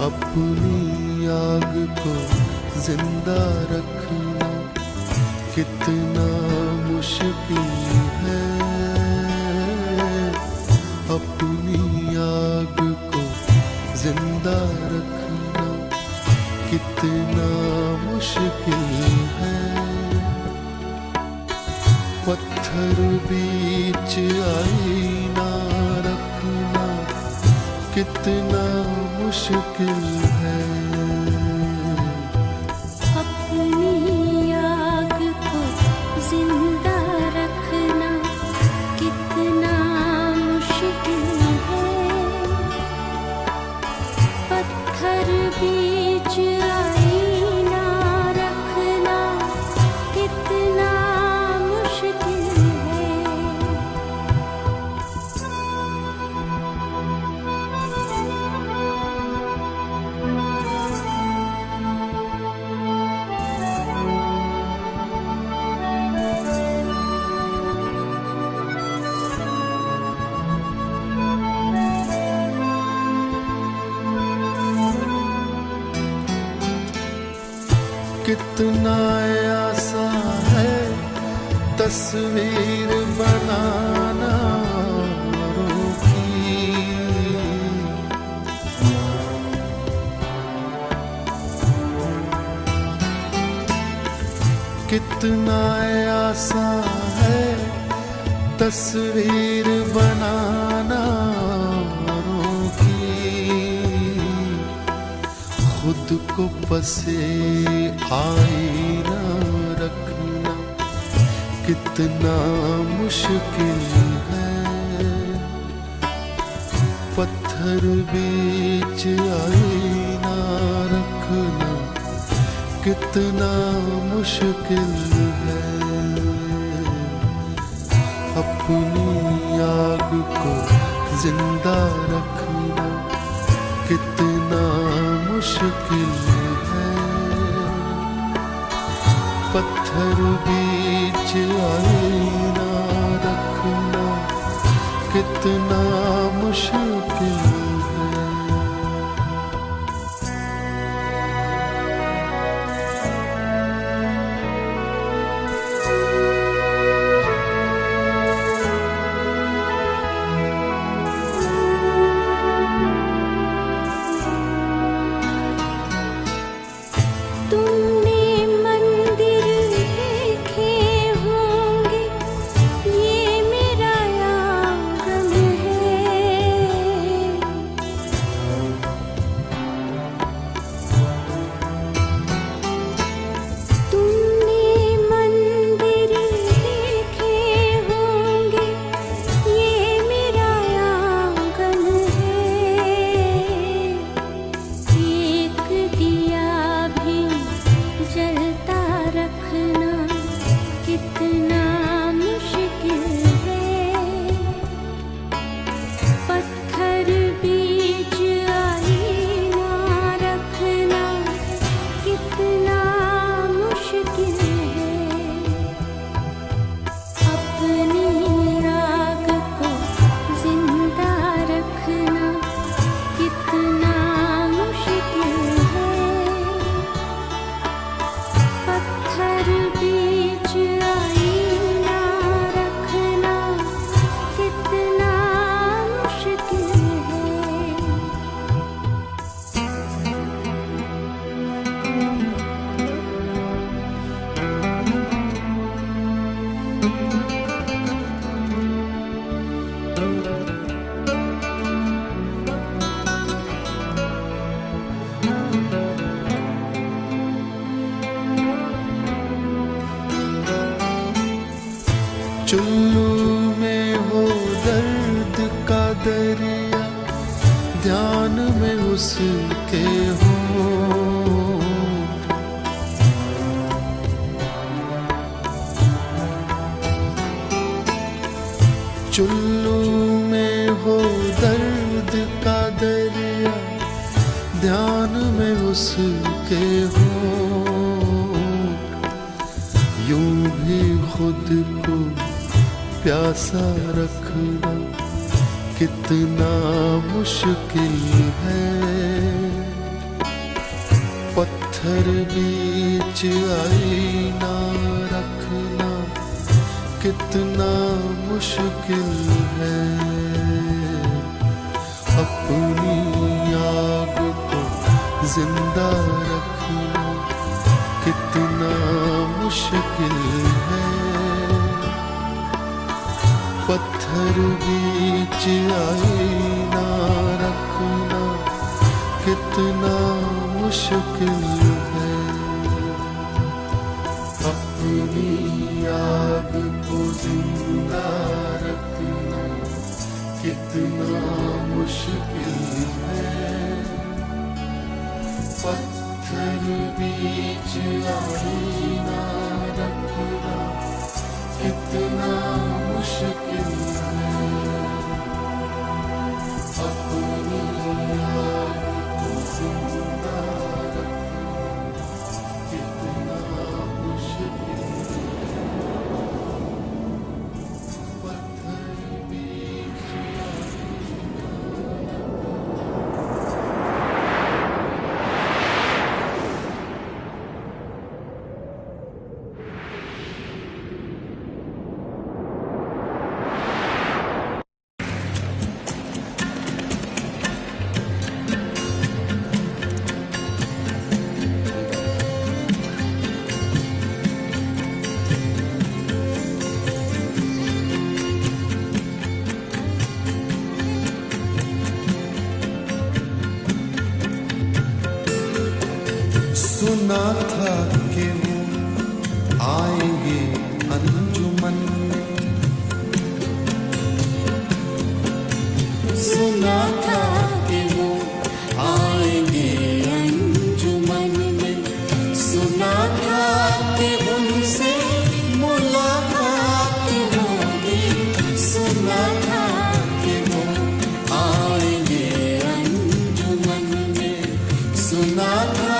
अपनी आग को जिंदा रखना कितना मुश्किल है। अपनी आग को जिंदा रखना कितना मुश्किल है। पत्थर बीच आईना रखना कितना मुश्किल है। अपनी आग को जिंदा रखना कितना मुश्किल है। पत्थर बीच आईना रखना कितना मुश्किल है। कितना आसान है तस्वीर बनाना औरों की। कितना आसान है तस्वीर बनाना औरों की। खुद को बसे आईना रखना कितना मुश्किल है। पत्थर बीच आईना रखना कितना मुश्किल है। अपनी आग को जिंदा रखना कितना मुश्किल है। पत्थर बीच आईना रखना कितना मुश्किल है। तुमने मंदिर देखे होंगे, ये मेरा आंगन है। तुमने मंदिर देखे होंगे, ये मेरा आंगन है। एक दिया भी जलता रखना कितना मुश्किल है। पत्थर बीच आईना रखना कितना मुश्किल है। अपनी आग को जिंदा रखना कितना मुश्किल है। पत्थर बीच आईना रखना कितना मुश्किल है। चुल्लू में हो दर्द का दरिया, ध्यान में उसके हो। चुल्लू में हो दर्द का दरिया, ध्यान में उसके हो। यूं भी खुद को प्यासा रखना कितना मुश्किल है। पत्थर बीच आईना रखना कितना मुश्किल है, अपनी आग को जिंदा रखना कितना मुश्किल है। पत्थर बीच आईना रखना कितना मुश्किल है, अपनी आग को जिंदा रखना कितना मुश्किल है। पत्थर बीच आईना रखना कितना मुश्किल है, अपनी आग को जिंदा रखना कितना मुश्किल है। पत्थर बीच सुना था कि वो आएंगे अंजुमन में, सुना था कि वो आएंगे अंजुमन में, सुना था कि उनसे मुलाकात होगी, सुना था कि वो आएंगे अंजुमन में, सुना था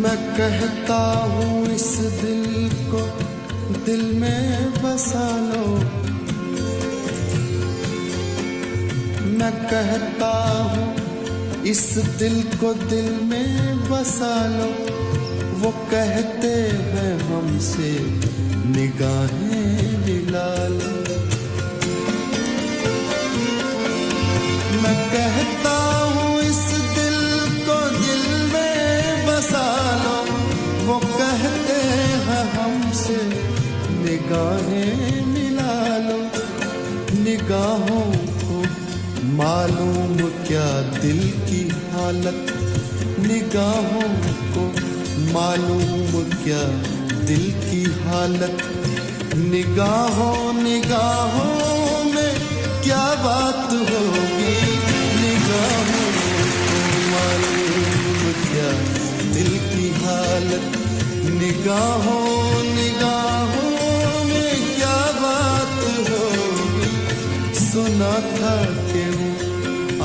मैं कहता हूँ इस दिल को दिल में बसा लो, मैं कहता हूँ इस दिल को दिल में बसा लो। वो कहते हैं हमसे निगाहें मिला लो, मैं कहता हूँ इस दिल को दिल में बसा लो। वो कहते हैं हमसे निगाहें मिला लो। निगाहों को मालूम क्या दिल की हालत, निगाहों को मालूम क्या दिल की हालत। निगाहों निगाहों में क्या बात होगी, निगाहों को मालूम क्या दिल की हालत। निगाहों निगाहों में क्या बात होगी। सुना था कि वो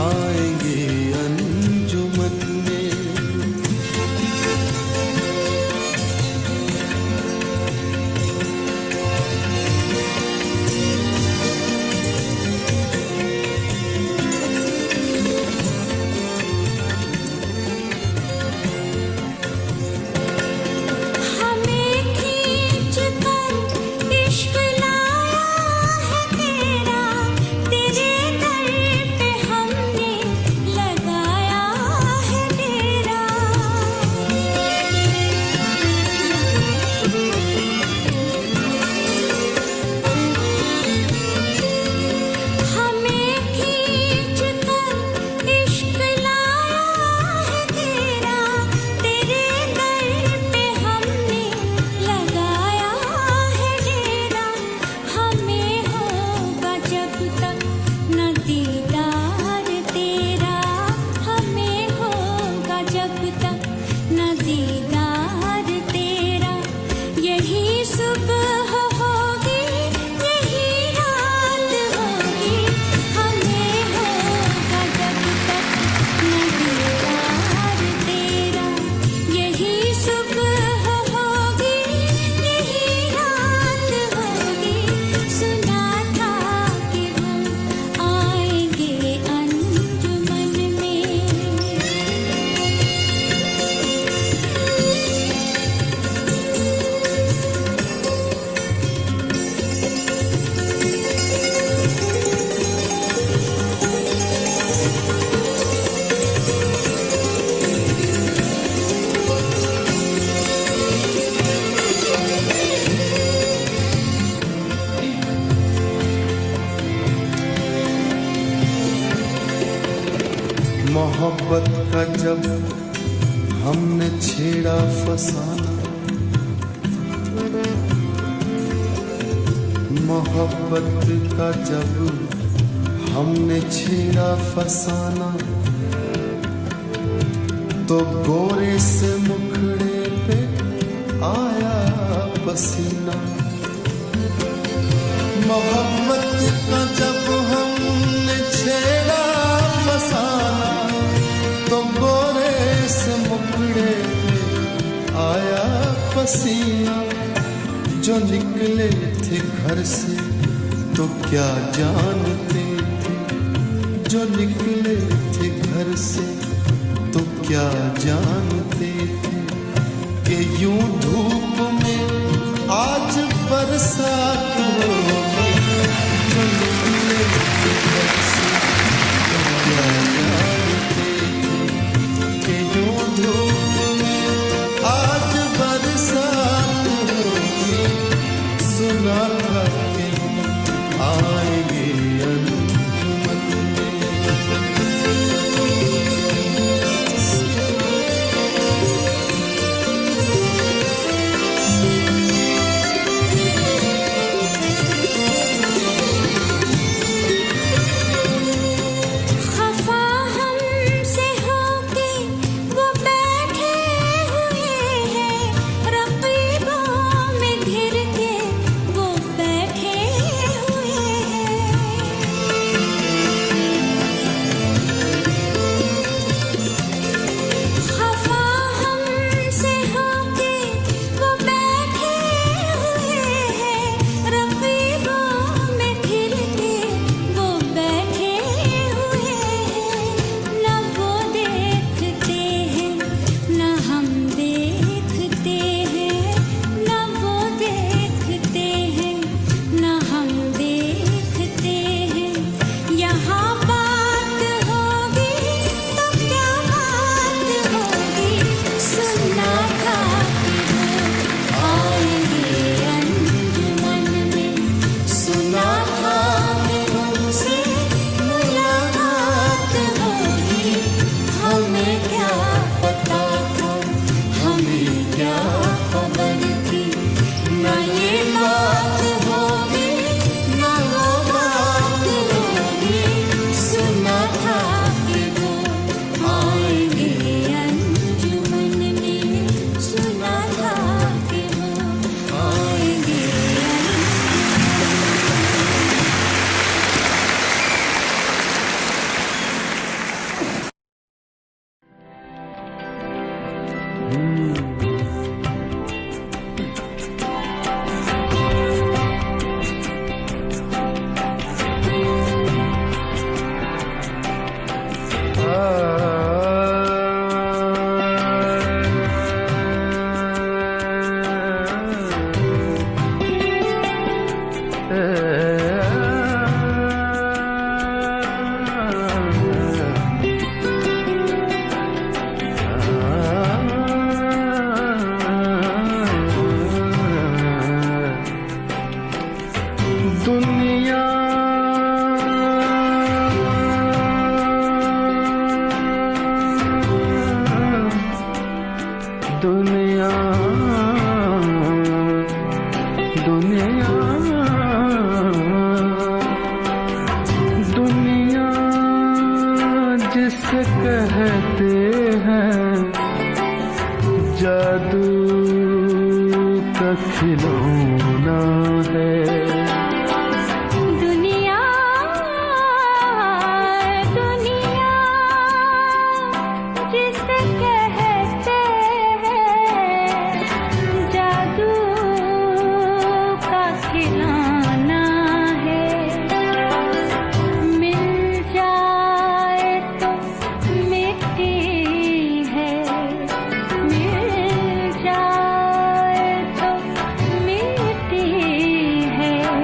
आएंगे अंजुमन में। इश्क लाया है तेरा, तेरे दर मोहब्बत का जब हमने छेड़ा फसाना, मोहब्बत का जब हमने छेड़ा फसाना, तो गोरे से मुखड़े पे आया पसीना। मोहब्बत का जब हमने छेड़ा फसाना, तो गोरे से मुखड़े पे आया पसीना। जो निकले थे घर से तो क्या जानते थे, जो निकले थे घर से तो क्या जानते थे कि यूं धूप में आज बरसात होगी। जो निकले थे घर से तो क्या जानते थे कि यूं धूप में आज बरसात होगी। सुना था कि आएंगे अंजुमन में। है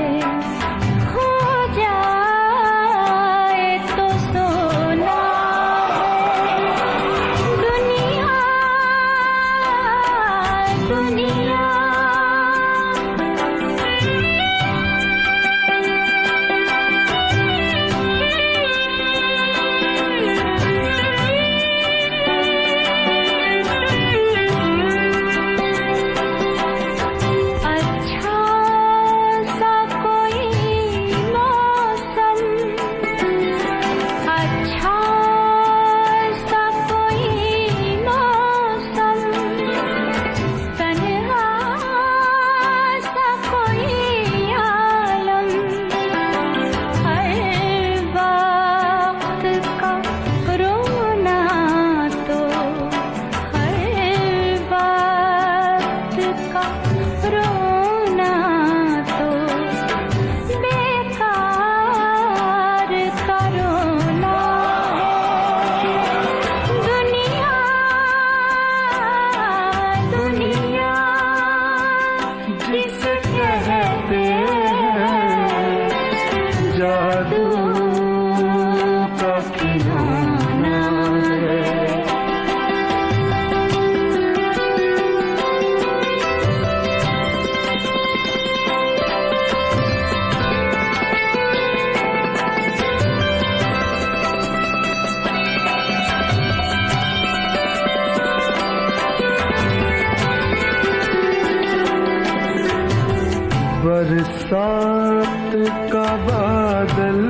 बरसात का बादल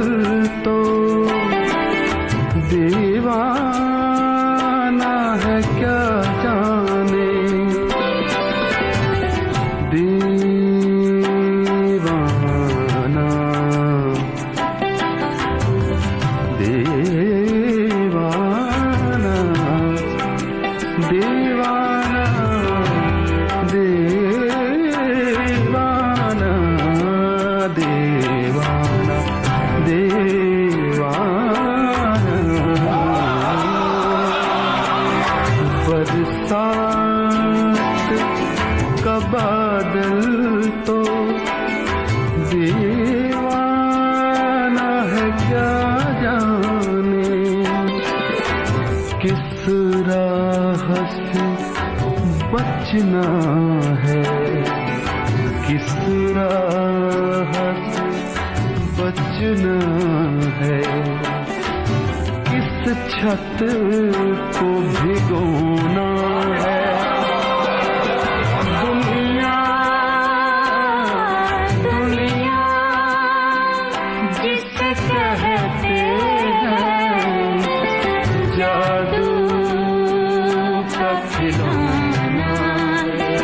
तो दीवाना है क्या जाने, दीवाना दीवाना दीवाना दीवाना दीवाना दीवाना। बरसात का बादल तो दीवाना है क्या जाने, किस राह से बचना है, किस राह से बचना है, किस छत को भिगोना है। दुनिया दुनिया जिसे कहते हैं जादू का खिलौना है।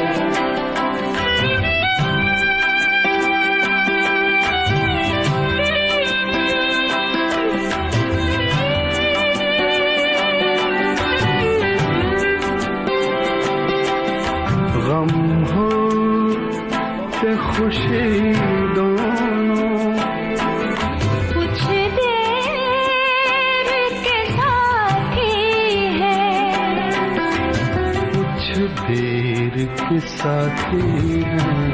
गम हो के खुशी दोनों कुछ देर के साथी है, कुछ देर के साथी हैं,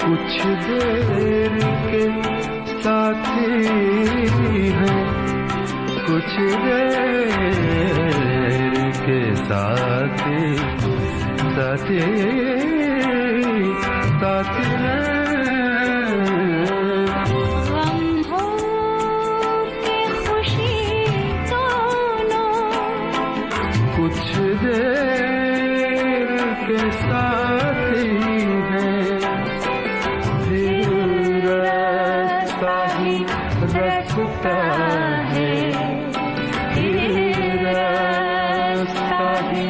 कुछ देर के साथी हैं, कुछ देर के साथी साथी साथी गम हो के खुशी दोनों कुछ देर के साथी हैं, फिर रास्ता ही रास्ता है, फिर रास्ता ही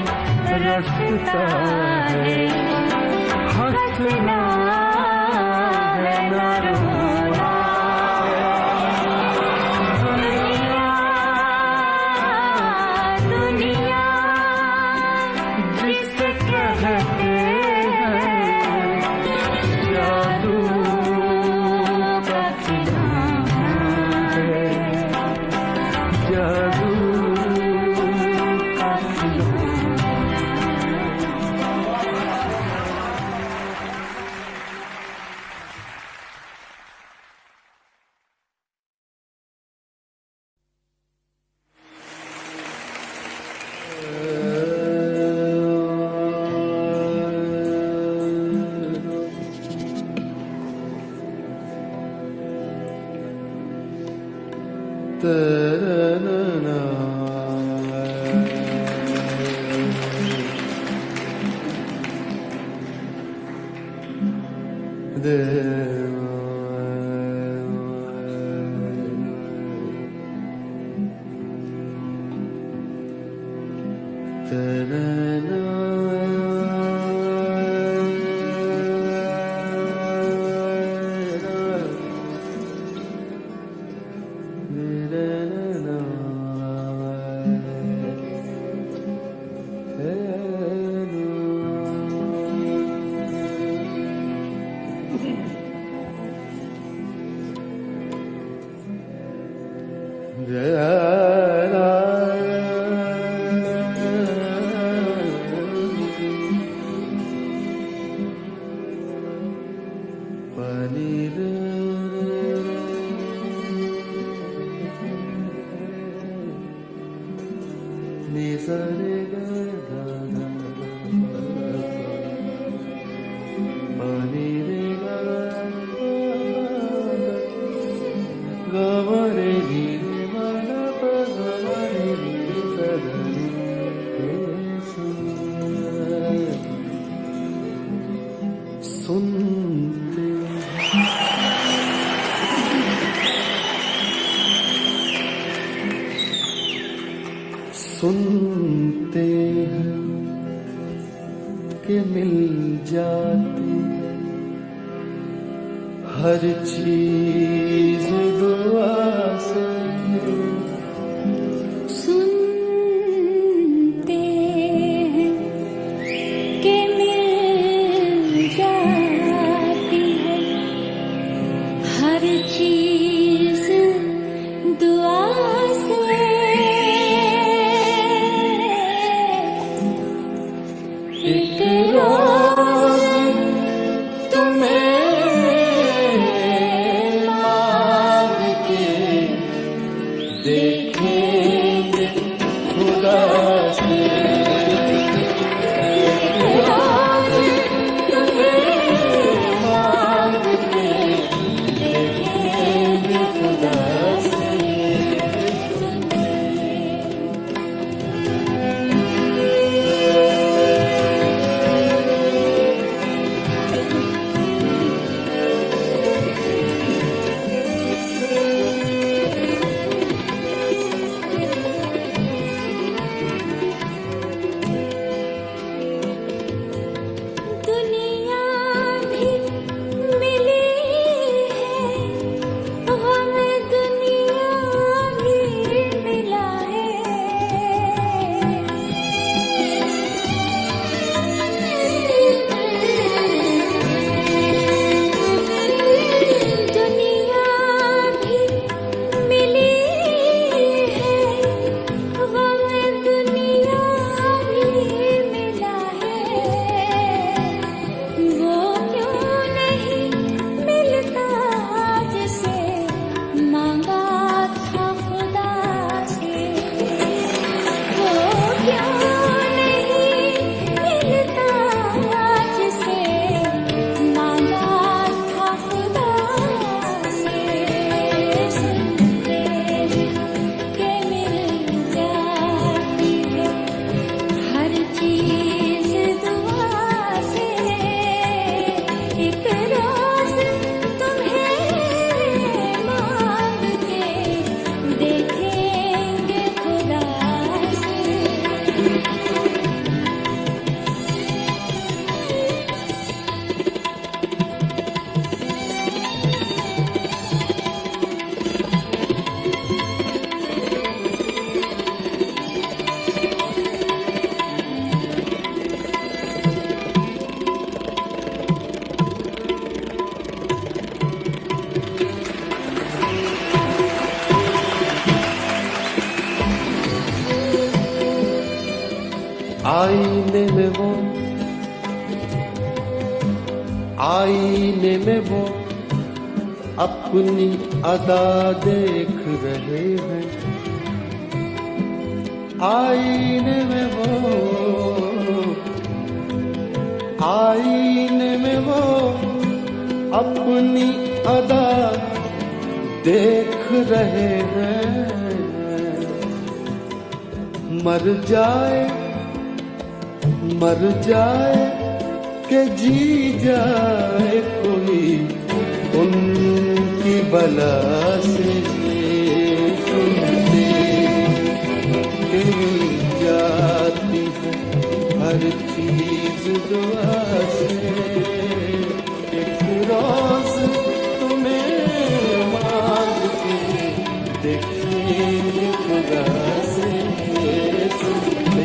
रास्ता है। हंसना है ना रोना है। दुनिया जिसे कहते हैं जादू का खिलौना है, जादू का खिलौना। सुनते के मिल जाती है हर चीज दुआ से। सुनते हैं कि मिल जाती है हर चीज दुआ से। एक रोज तुम्हें मांग के देखेंगे खुदा से। मांग के देखेंगे खुदा से। दुनिया भी मिली है, हमें दुनिया भी मिला है। दुनिया भी मिली है, हमें दुनिया भी मिला है। वो क्यों नहीं मिलता जिसे मांगा था खुदा से। वो क्यों नहीं मिलता जिसे मांगा था खुदा से। सुनते हैं कि मिल जाती है हर चीज दुआ से। एक रोज तुम्हें मांग के देखेंगे खुदा से। आईने में वो अपनी अदा देख रहे हैं। आईने में वो अपनी अदा देख रहे हैं। मर जाए के जी जाए कोई उनकी बला से। सुनते के मिल जाती है हर चीज दुआ से। एक रोज तुम्हें मांग के देखेंगे खुदा से। सुनते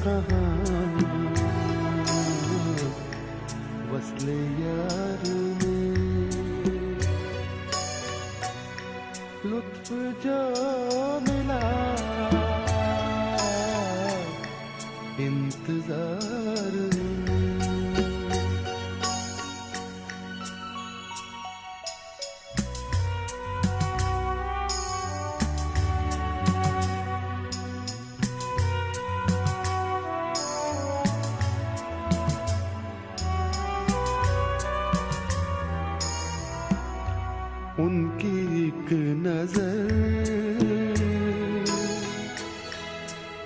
कहाँ वस्ले यार में लुत्फ जो मिला इंतजार में। उनकी एक नजर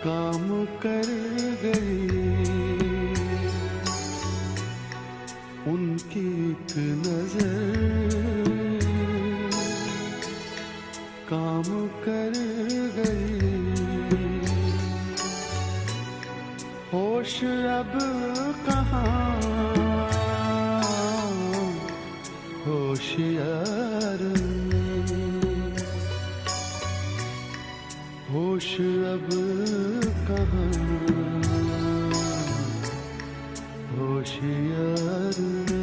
काम कर गई, उनकी एक नजर काम कर गई। होश अब कहाँ होशियार में, होश अब कहाँ होशियार में।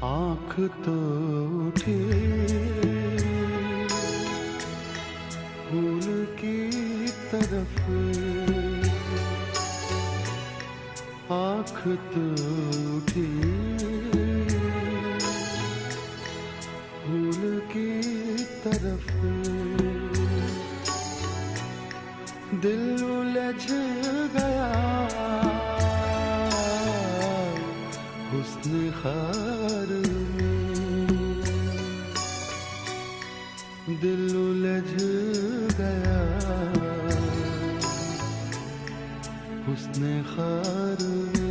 आँख तो उठी फूल की तरफ, आँख तो उठी फूल की तरफ। दिल उलझ गया हुस्न खार में, दिल उलझ गया हुस्न खार में।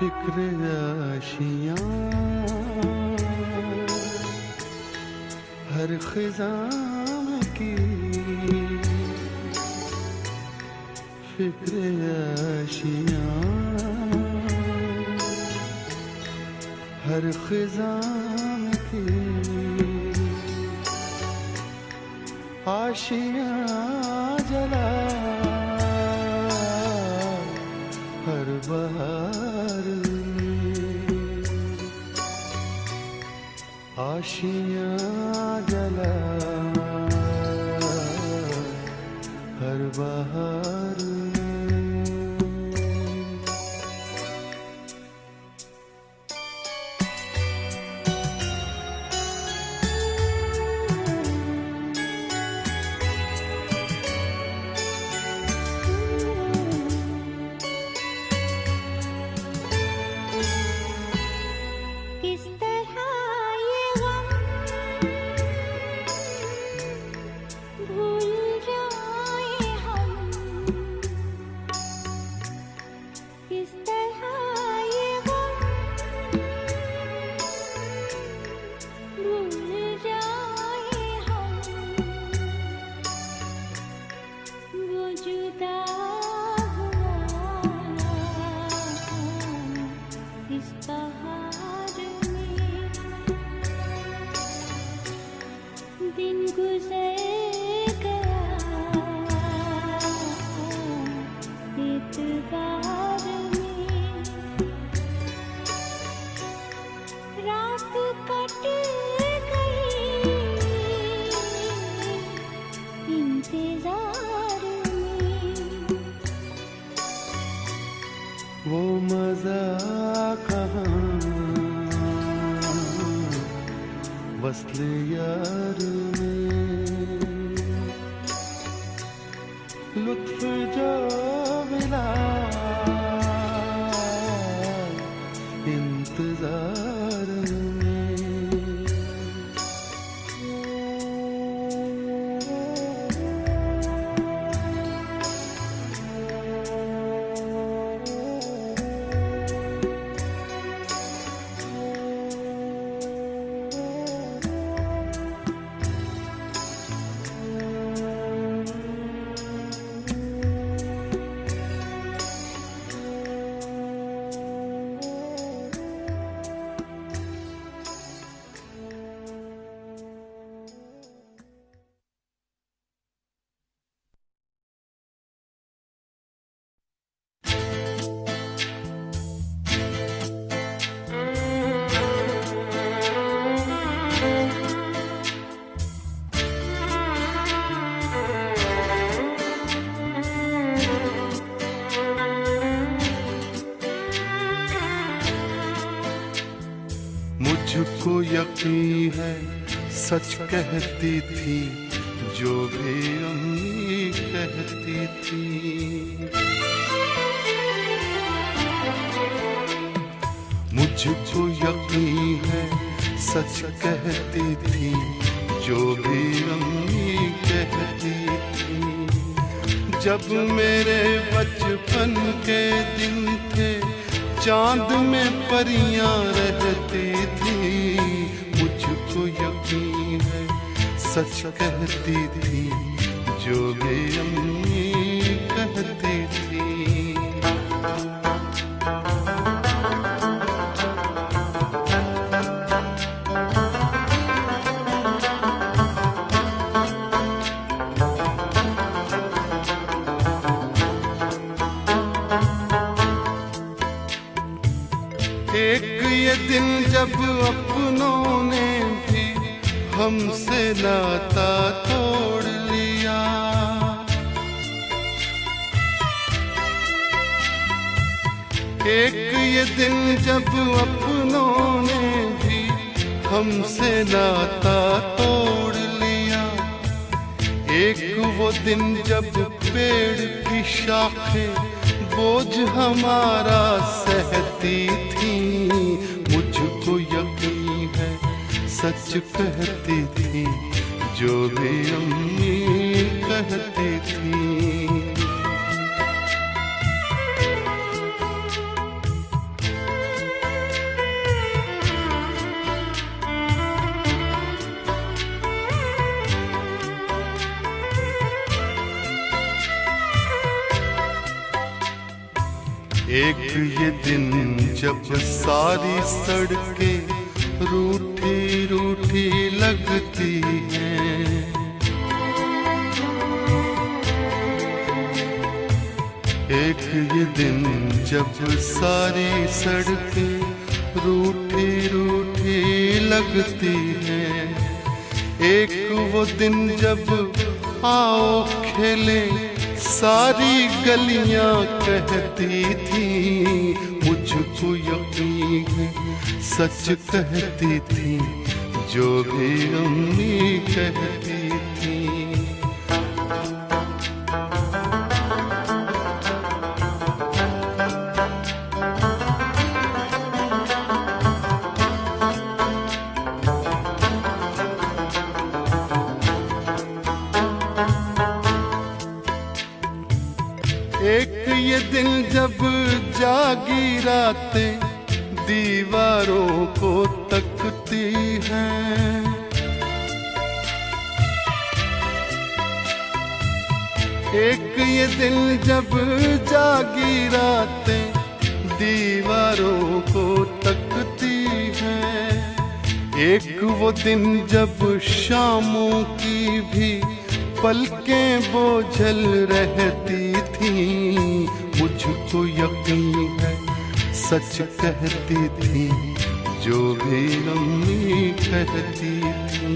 फिक्र आशियाँ हर ख़िज़ां की, फिक्र आशियाँ हर ख़िज़ां की। आशियाँ जला हर बहार में, आशियाँ जला हर बहार वो मजा कहाँ वस्ल यार में लुत्फ जो मिला इंतजार में मुझको यकीन है सच कहती थी जो भी अम्मी कहती थी। मुझको यकीन है सच कहती थी जो भी अम्मी कहती थी। जब मेरे बचपन के दिन थे चांद में परियां रहती थी। मुझको यकीन है सच कहती थी जो भी अम्मी कहती थी। एक ये दिन जब अपनों ने भी हमसे नाता तोड़ लिया। एक ये दिन जब अपनों ने भी हमसे नाता तोड़ लिया। एक वो दिन जब पेड़ की शाखें बोझ हमारा सहती थी। मुझको यकीन है सच कहती थी जो भी अम्मी कहती थी। एक ये दिन जब सारी सड़कें रूठी रूठी लगती हैं। एक ये दिन जब सारी सड़कें रूठी रूठी लगती हैं। एक वो दिन जब आओ खेले सारी गलियां कहती थी, मुझको यकीन है सच कहती थी जो भी अम्मी कहती थी। एक ये दिन जब जागी रातें दीवारों को तकती हैं, एक ये दिन जब जागी रातें दीवारों को तकती हैं, एक वो दिन जब शामों की भी पलकें बोझल रहती थी, मुझको यकीन है सच कहती थी जो भी अम्मी कहती थी।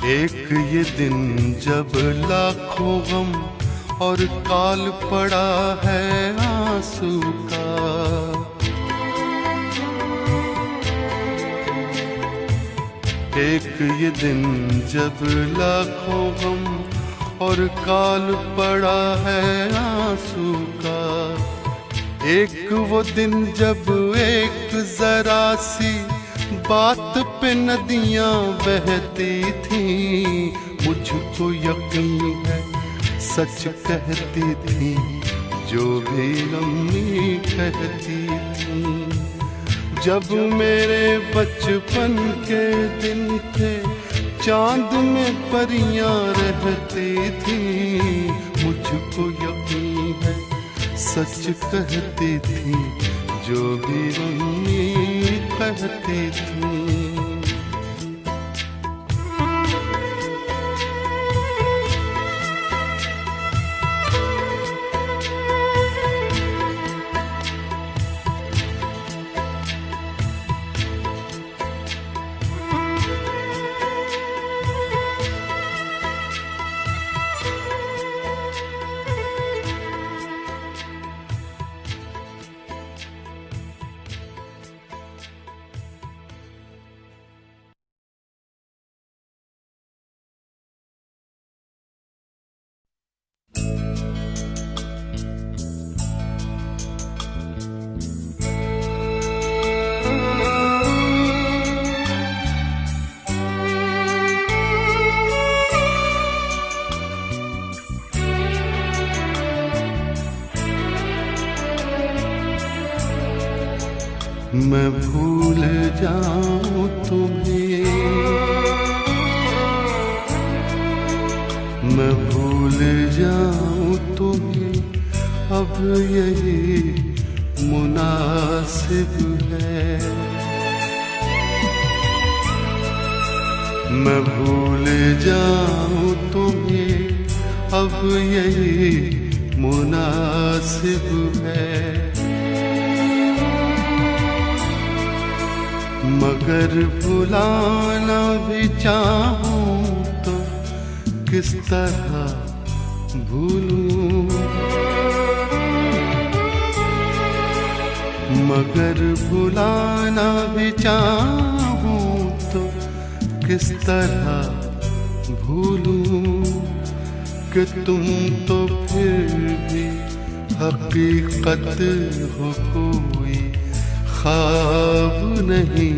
एक ये दिन जब लाखों गम और काल पड़ा है आंसू का, एक ये दिन जब लाखों गम और काल पड़ा है आंसू का, एक वो दिन जब एक जरा सी बात पे नदियां बहती थी, मुझको यकीन है सच कहती थी जो भी अम्मी कहती थी। जब मेरे बचपन के दिन थे चांद में परियां रहती थी, मुझको यकीन है सच कहती थी जो भी अम्मी कहती थी। मैं भूल जाऊं तुम्हें, मैं भूल जाऊं तुम्हें, अब यही मुनासिब है। मैं भूल जाऊं तुम्हें, अब यही मुनासिब है। मगर भुलाना भी चाहूं तो किस तरह भूलूं, मगर भुलाना भी चाहूं तो किस तरह भूलूं कि तुम तो फिर भी हकीकत हो, कोई ख्वाब नहीं।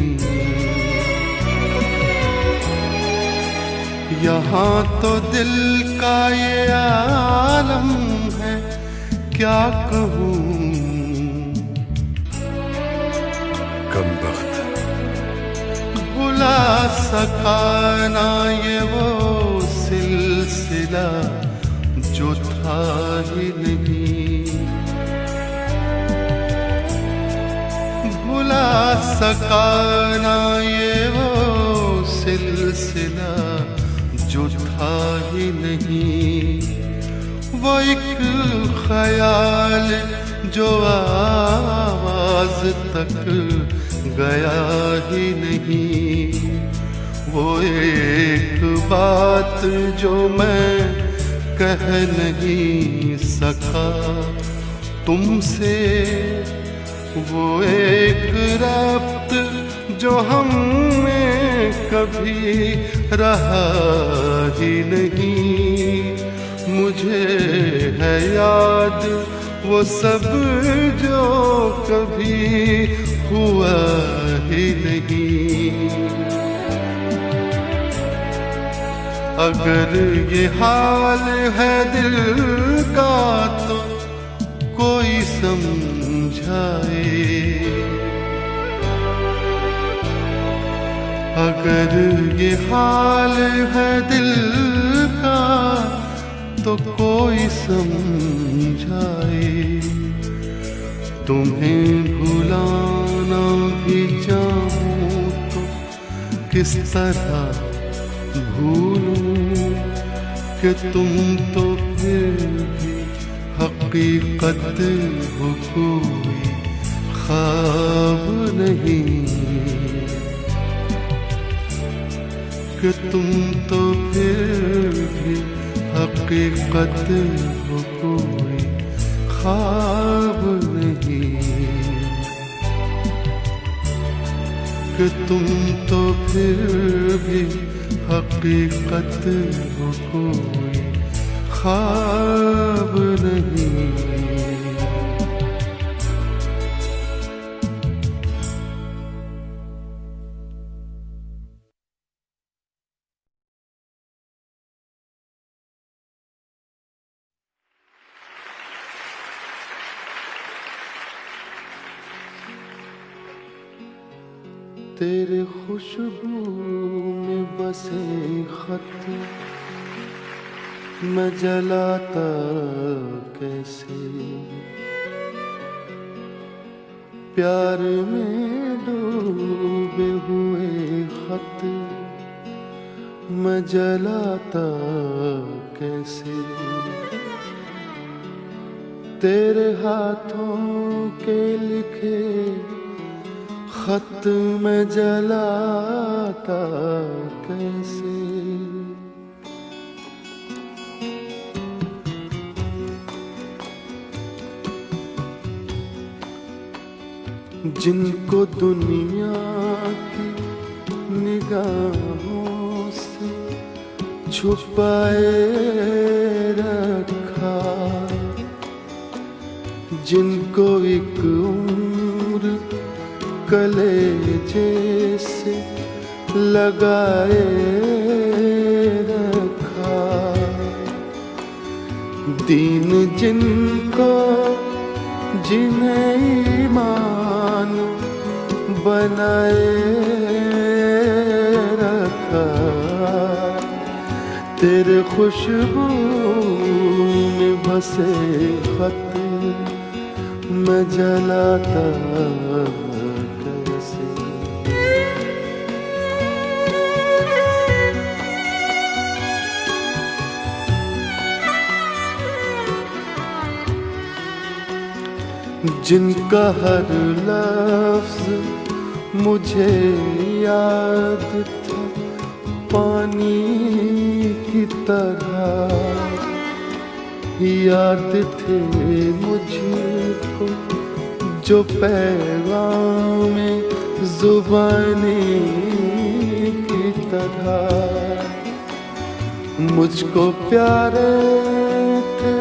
यहाँ तो दिल का ये आलम है, क्या कहूँ कमबख्त, बुला सका ना ये वो सिलसिला जो था ही नहीं, बुला सका ना ये वो सिलसिला जो था ही नहीं, वो एक ख्याल जो आवाज तक गया ही नहीं, वो एक बात जो मैं कह नहीं सका तुमसे, वो एक रब्त जो हमने कभी रहा ही नहीं। मुझे है याद वो सब जो कभी हुआ ही नहीं। अगर ये हाल है दिल का तो कोई समझाए, अगर ये हाल है दिल का तो कोई समझाए। तुम्हें भुलाना भी चाहूं तो किस तरह भूलूं कि तुम तो फिर भी हकीकत हो, कोई ख्वाब नहीं, कि तुम तो फिर भी हकीकत हो, कोई ख्वाब नहीं, कि तुम तो फिर भी हकीकत हो, कोई ख्वाब नहीं। तेरे खुशबू में बसे खत मैं जलाता कैसे, प्यार में डूबे हुए खत मैं जलाता कैसे, तेरे हाथों के लिखे खत में जलाता कैसे। जिनको दुनिया की निगाहों से छुपाए रखा, जिनको एक उम्र कलेजे से लगाए रखा, दीन जिनको जिन्हें ईमान बनाए रखा, तेरे खुशबू में बसे खत मैं जलाता कैसे। जिनका हर लफ्ज मुझे याद था पानी की तरह, याद थे मुझको जो पैगाम ज़ुबानी की तरह, मुझको प्यारे थे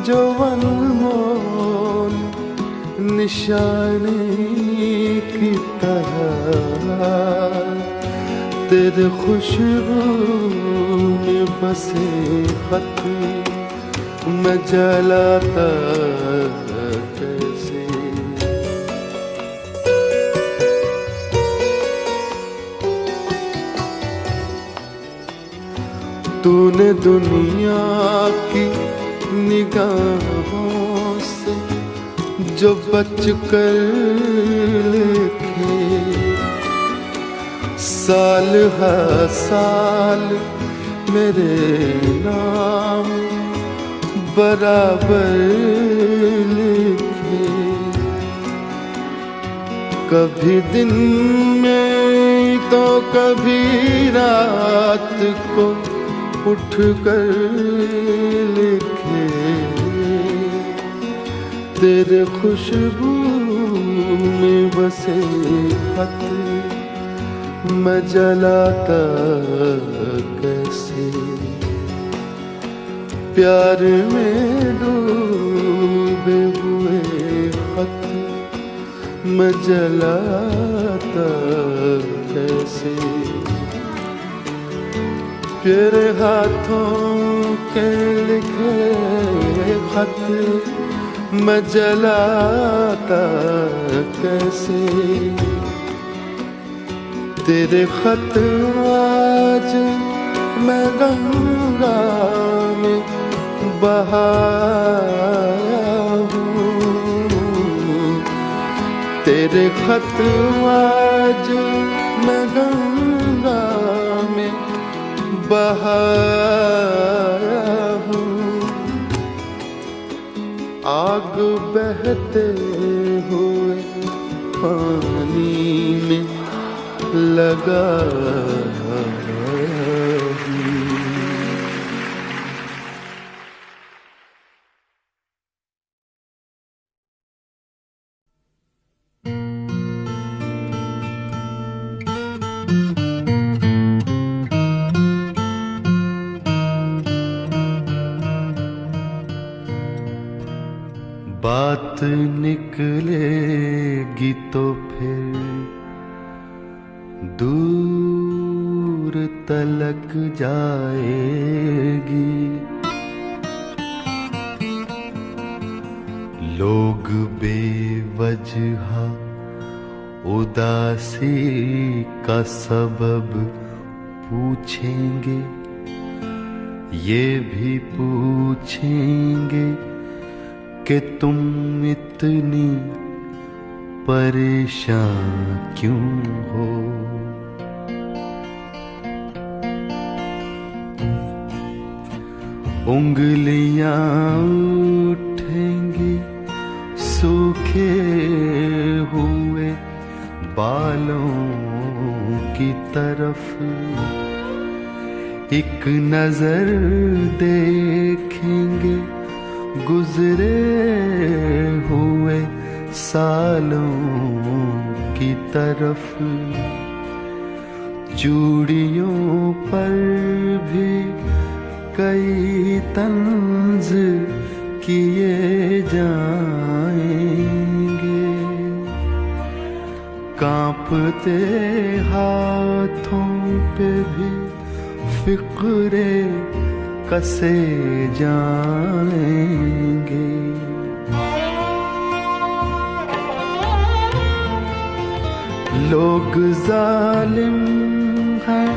जो अनमोल निशानी की तरह, तेरे खुशबू में बसे खत मैं जलाता कैसे। तूने दुनिया की निगाहों से जो बच कर लिखे साल हर साल मेरे नाम बराबर लिखे। कभी दिन में तो कभी रात को उठ कर लिखे तेरे खुशबू में बसे खत मैं जलाता कैसे। प्यार में डूबे हुए खत मैं जलाता कैसे। तेरे हाथों के लिखे खत मैं जलाता कैसे। तेरे खत आज मैं गंगा में बहाया हूँ। तेरे खत आज मैं गंगा में बहाया हूँ। आग बहते हुए पानी में लगा बात निकलेगी तो फिर दूर तलक जाएगी। लोग बेवजह उदासी का सबब पूछेंगे, ये भी पूछेंगे कि तुम इतनी परेशान क्यों हो। उंगलियां उठेंगी सूखे हुए बालों की तरफ, एक नजर देखेंगे गुजरे हुए सालों की तरफ। चूड़ियों पर भी कई तंज किए जाएंगे, कांपते हाथों पे भी फिक्रे कसे जाएंगे। लोग जालिम हैं,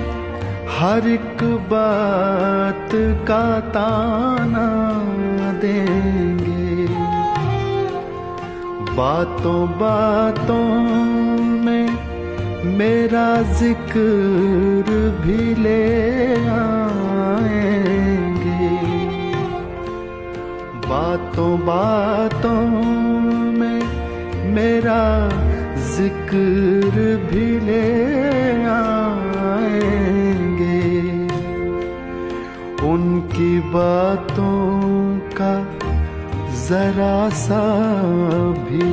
हर एक बात का ताना देंगे, बातों बातों में मेरा जिक्र भी ले आएंगे, बातों बातों में मेरा जिक्र भी ले आएंगे। उनकी बातों का जरा सा भी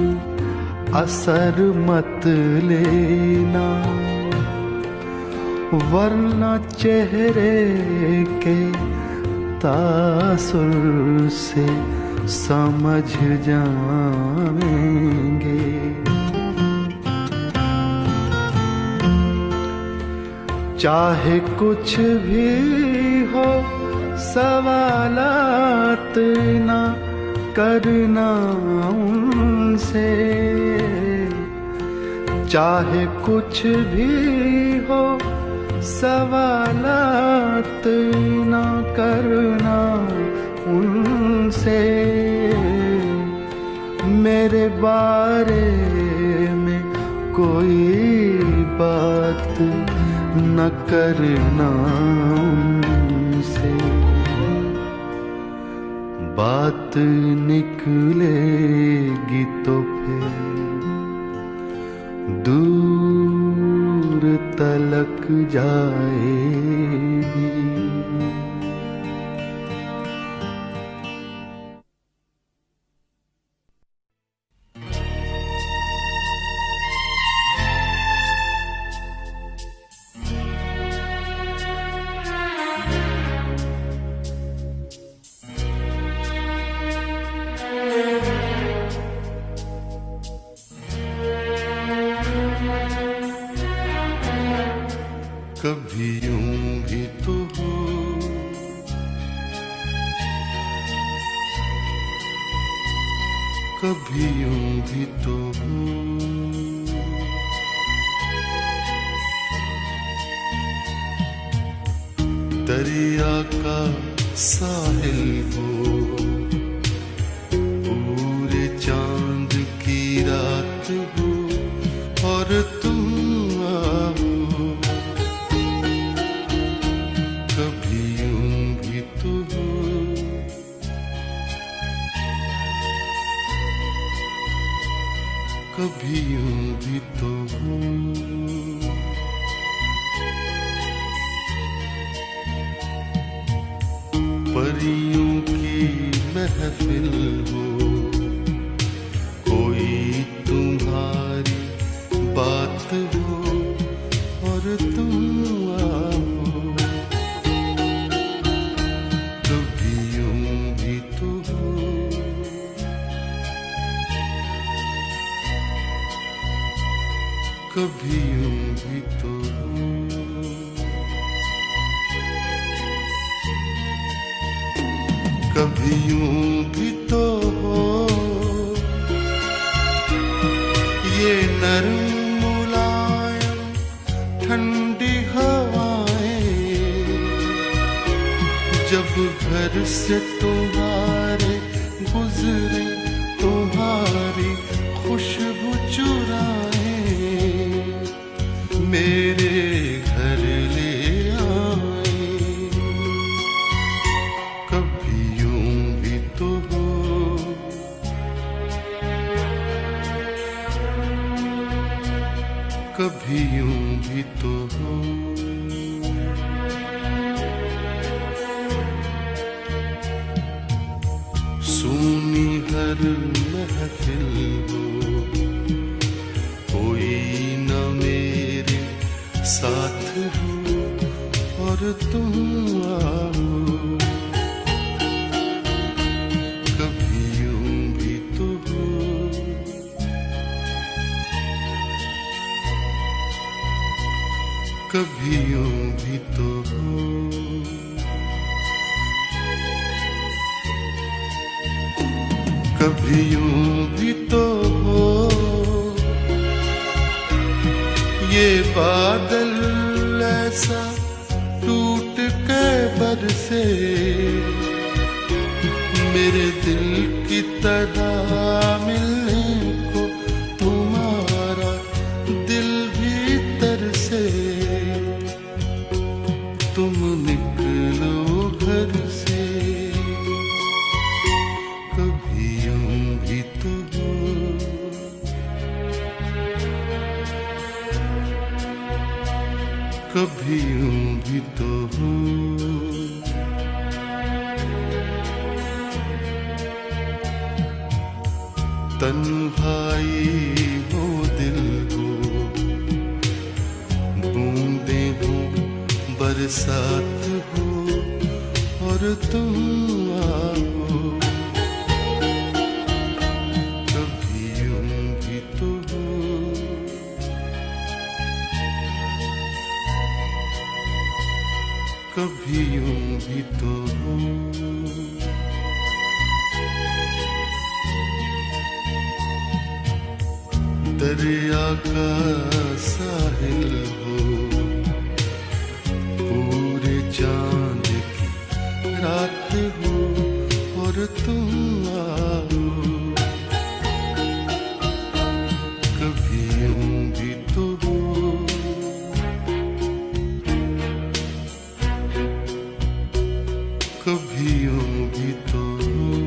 असर मत लेना, वरना चेहरे के तासुर से समझ जाएंगे। चाहे कुछ भी हो सवालात ना करना उनसे, चाहे कुछ भी हो सवालात ना करना उनसे। मेरे बारे में कोई बात न करना उनसे, बात निकलेगी तो फिर दूर तलक जाएगी। कभी यूं भी तो हो, कभी यूं भी तो हो, दरिया का साहिल हो, पूरे चांद की रात हो और तुम आओ। कभी यूं भी तो हो, कभी यूं भी तो हो, परियों की महफिल हो, कोई तुम्हारी बात हो और तुम आओ। कभी यूं भी तो हो, कभी यूं भी तो हो, कभी यूं भी तो हो, ये नरम मुलायम ठंडी हवाएं जब घर से तुम्हारे गुजरे, तुम्हारी खुशबू चुराए मेरे घर ले आए। कभी यूं भी तो हो, कभी यूं भी तो हो, सूनी हर महफिल हो, कोई न मेरे साथ हो और तुम आओ। कभी यूं भी तो हो, कभी यूं भी तो हो, कभी यूं भी तो हो, ये बादल ऐसा टूट के बरसे मेरे दिल की तरह मिलने को तुम्हारा दिल भी तरसे। तुम निकलो घर से, कभी यूं भी तो हो, कभी यूं भी तो हो, तन्हाई हो दिल हो, बूंदे हो बरसात हो और तुम आओ। कभी यूं भी तो हो, कभी यूं भी तो हो, दरिया का साहिल हो, पूरे चांद की रात हो और तुम आओ। यूं भी तो